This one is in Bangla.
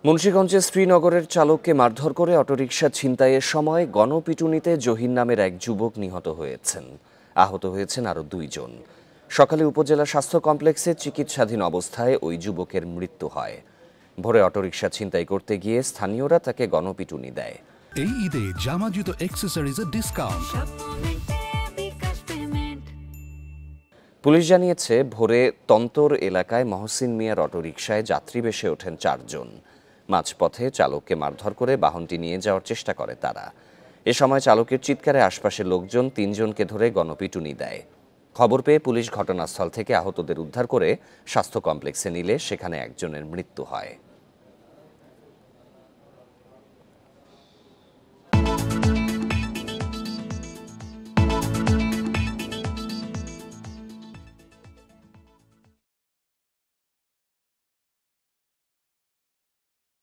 মুন্সিগঞ্জে শ্রীনগরের চালককে মারধর করে অটোরিকশা ছিনতাইয়ের সময় গণপিটুনিতে জহির নামের এক যুবক নিহত হয়েছেন। আহত হয়েছেন আরও 2 জন। সকালে উপজেলা স্বাস্থ্য কমপ্লেক্সে চিকিৎসাধীন অবস্থায় ওই যুবকের মৃত্যু হয়। ভোরে অটোরিকশা ছিনতাই করতে গিয়ে স্থানীয়রা তাকে গণপিটুনি দেয়। এই ঈদে জামা জুতো অ্যাক্সেসরিজের ডিসকাউন্ট। পুলিশ জানিয়েছে, ভোরে তন্তর এলাকায় মহসিন মিয়ার অটোরিকশায় যাত্রী বেশে ওঠেন 4 জন। মাঝপথে চালককে মারধর করে বাহনটি নিয়ে যাওয়ার চেষ্টা করে তারা। এ সময় চালকের চিৎকারে আশপাশের লোকজন 3 জনকে ধরে গণপিটুনি দেয়। খবর পেয়ে পুলিশ ঘটনাস্থল থেকে আহতদের উদ্ধার করে স্বাস্থ্য কমপ্লেক্সে নিলে সেখানে একজনের মৃত্যু হয়।